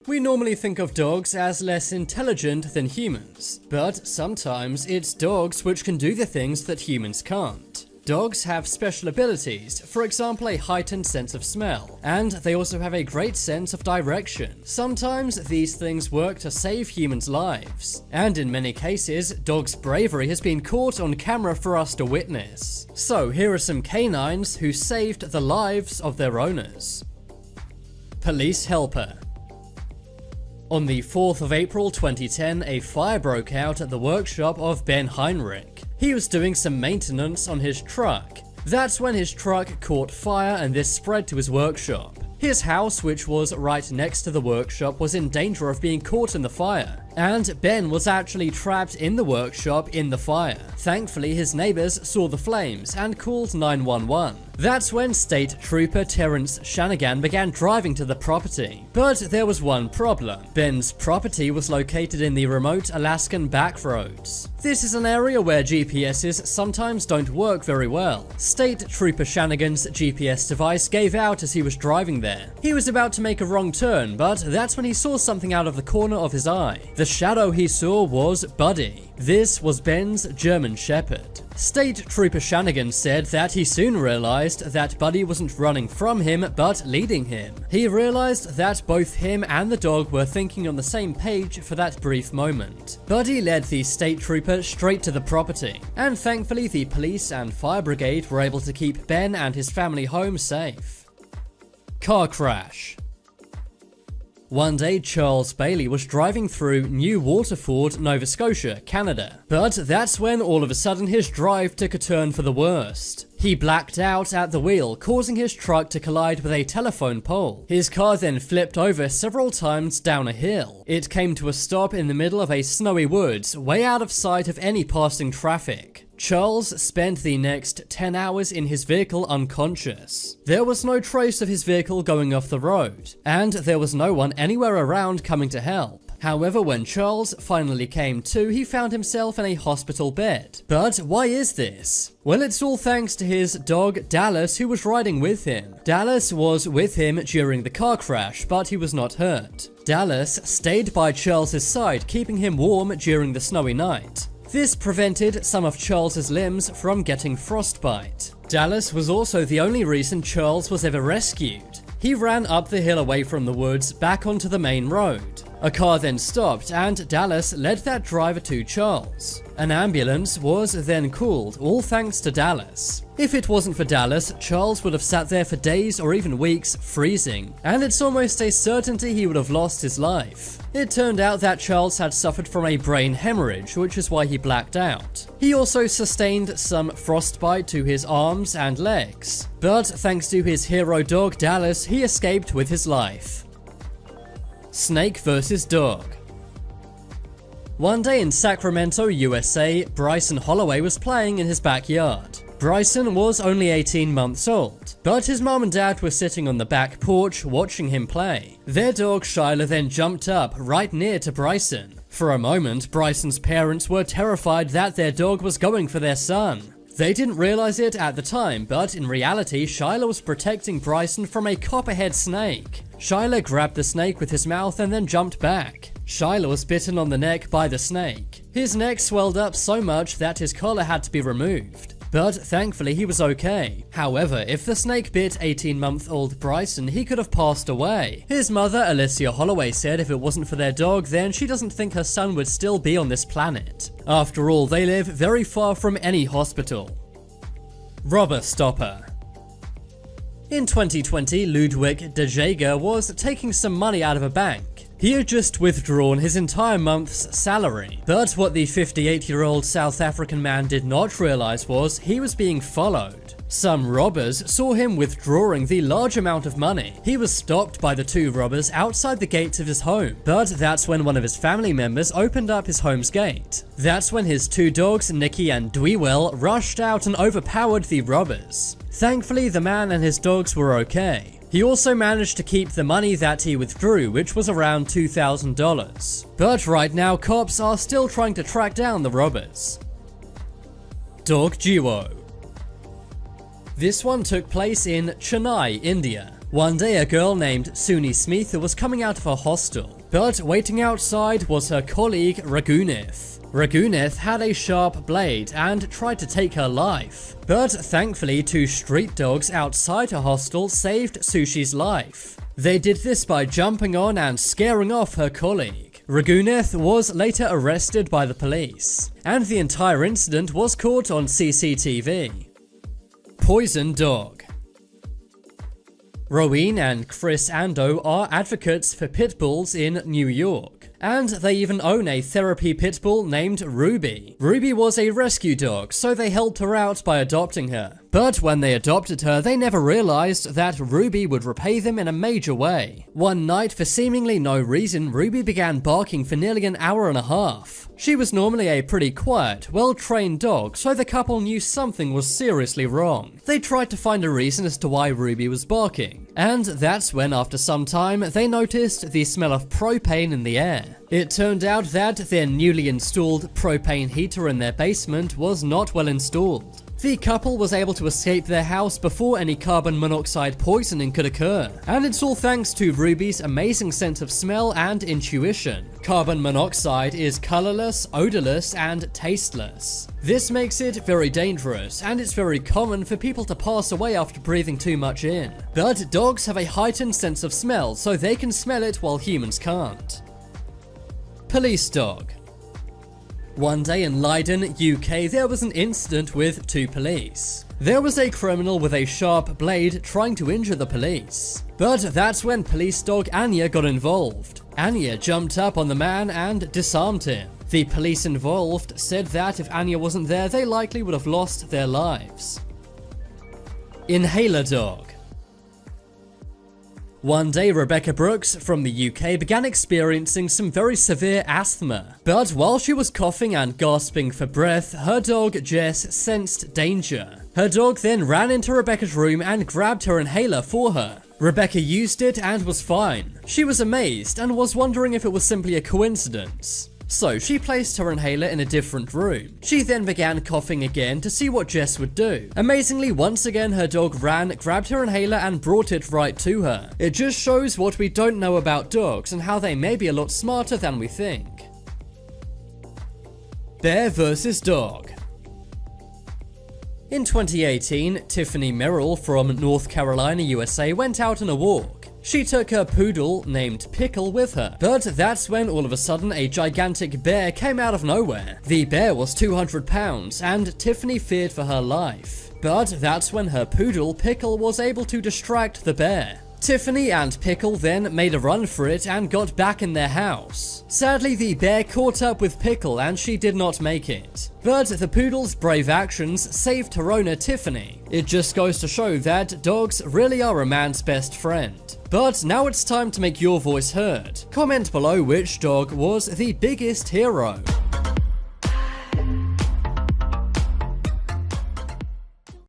We normally think of dogs as less intelligent than humans, but sometimes it's dogs which can do the things that humans can't. Dogs have special abilities, for example a heightened sense of smell, and they also have a great sense of direction. Sometimes these things work to save humans' lives, and in many cases, dogs' bravery has been caught on camera for us to witness. So here are some canines who saved the lives of their owners. Police helper. On the 4th of April 2010, a fire broke out at the workshop of Ben Heinrich. He was doing some maintenance on his truck. That's when his truck caught fire and this spread to his workshop. His house, which was right next to the workshop, was in danger of being caught in the fire, and Ben was actually trapped in the workshop in the fire. Thankfully, his neighbors saw the flames and called 911. That's when State Trooper Terrence Shanagan began driving to the property. But there was one problem. Ben's property was located in the remote Alaskan backroads. This is an area where GPSs sometimes don't work very well. State Trooper Shanagan's GPS device gave out as he was driving there. He was about to make a wrong turn, but that's when he saw something out of the corner of his eye. The shadow he saw was Buddy. This was Ben's German Shepherd. State Trooper Shanagan said that he soon realized that Buddy wasn't running from him, but leading him. He realized that both him and the dog were thinking on the same page for that brief moment. Buddy led the state trooper straight to the property, and thankfully the police and fire brigade were able to keep Ben and his family home safe. Car crash. One day, 𝗙𝗵𝗿 was driving through New Waterford, Nova Scotia, Canada. But that's when all of a sudden his drive took a turn for the worst. He blacked out at the wheel, causing his truck to collide with a telephone pole. His car then flipped over several times down a hill. It came to a stop in the middle of a snowy woods, way out of sight of any passing traffic. Charles spent the next 10 hours in his vehicle unconscious. There was no trace of his vehicle going off the road, and there was no one anywhere around coming to help. However, when Charles finally came to, he found himself in a hospital bed. But why is this? Well, it's all thanks to his dog Dallas, who was riding with him. Dallas was with him during the car crash, but he was not hurt. Dallas stayed by Charles's side, keeping him warm during the snowy night. This prevented some of Charles's limbs from getting frostbite. Dallas was also the only reason Charles was ever rescued. He ran up the hill away from the woods back onto the main road. A car then stopped and Dallas led that driver to Charles. An ambulance was then called, all thanks to Dallas. If it wasn't for Dallas, Charles would have sat there for days or even weeks freezing, and it's almost a certainty he would have lost his life. It turned out that Charles had suffered from a brain hemorrhage, which is why he blacked out. He also sustained some frostbite to his arms and legs, but thanks to his hero dog Dallas, he escaped with his life. Snake versus dog. One day in Sacramento, USA, Bryson Holloway was playing in his backyard. Bryson was only 18 months old, but his mom and dad were sitting on the back porch watching him play. Their dog 𝗙𝗍 then jumped up right near to Bryson. For a moment, Bryson's parents were terrified that their dog was going for their son. They didn't realize it at the time, but in reality, 𝗙𝗍 was protecting Bryson from a copperhead snake. 𝗙𝗍 grabbed the snake with his mouth and then jumped back. 𝗙𝗍 was bitten on the neck by the snake. His neck swelled up so much that his collar had to be removed. But thankfully he was okay. However, if the snake bit 18-month-old Bryson, he could have passed away. His mother, Alicia Holloway, said if it wasn't for their dog, then she doesn't think her son would still be on this planet. After all, they live very far from any hospital. Robber stopper. In 2020, Ludwig de Jager was taking some money out of a bank. He had just withdrawn his entire month's salary, but what the 58-year-old South African man did not realize was he was being followed. Some robbers saw him withdrawing the large amount of money. He was stopped by the two robbers outside the gates of his home, but that's when one of his family members opened up his home's gate. That's when his two dogs, Nikki and 𝗬𝗏, rushed out and overpowered the robbers. Thankfully, the man and his dogs were okay. He also managed to keep the money that he withdrew, which was around $2,000. But right now, cops are still trying to track down the robbers. Dog duo. This one took place in Chennai, India. One day a girl named 𝗬𝗎 was coming out of her hostel, but waiting outside was her colleague 𝗬𝗏. 𝗬𝗏 had a sharp blade and tried to take her life, but thankfully 2 street dogs outside her hostel saved 𝗬𝗎's life. They did this by jumping on and scaring off her colleague. 𝗬𝗏 was later arrested by the police, and the entire incident was caught on CCTV. Poison dog. Rowan and Chris Ando are advocates for pit bulls in New York, and they even own a therapy pit bull named Ruby. Ruby was a rescue dog, so they helped her out by adopting her. But when they adopted her, they never realized that Ruby would repay them in a major way. One night, for seemingly no reason, Ruby began barking for nearly an hour and a half. She was normally a pretty quiet, well-trained dog, so the couple knew something was seriously wrong. They tried to find a reason as to why Ruby was barking, and that's when, after some time, they noticed the smell of propane in the air. It turned out that their newly installed propane heater in their basement was not well installed. The couple was able to escape their house before any carbon monoxide poisoning could occur, and it's all thanks to Ruby's amazing sense of smell and intuition. Carbon monoxide is colorless, odorless, and tasteless. This makes it very dangerous, and it's very common for people to pass away after breathing too much in. But dogs have a heightened sense of smell, so they can smell it while humans can't. Police dog. One day in Leiden, UK, there was an incident with 2 police. There was a criminal with a sharp blade trying to injure the police. But that's when police dog Anya got involved. Anya jumped up on the man and disarmed him. The police involved said that if Anya wasn't there, they likely would have lost their lives. Inhaler dog. One day, Rebecca Brooks from the UK began experiencing some very severe asthma. But while she was coughing and gasping for breath, her dog Jess sensed danger. Her dog then ran into Rebecca's room and grabbed her inhaler for her. Rebecca used it and was fine. She was amazed and was wondering if it was simply a coincidence. So she placed her inhaler in a different room. She then began coughing again to see what Jess would do. Amazingly, once again her dog ran, grabbed her inhaler and brought it right to her. It just shows what we don't know about dogs and how they may be a lot smarter than we think. Bear versus dog. In 2018, Tiffany Merrill from North Carolina, USA went out on a walk. She took her poodle, named Pickle, with her, but that's when all of a sudden a gigantic bear came out of nowhere. The bear was 200 pounds, and Tiffany feared for her life. But that's when her poodle, Pickle, was able to distract the bear. Tiffany and Pickle then made a run for it and got back in their house. Sadly, the bear caught up with Pickle and she did not make it. But the poodle's brave actions saved her owner, Tiffany. It just goes to show that dogs really are a man's best friend. But now it's time to make your voice heard. Comment below which dog was the biggest hero.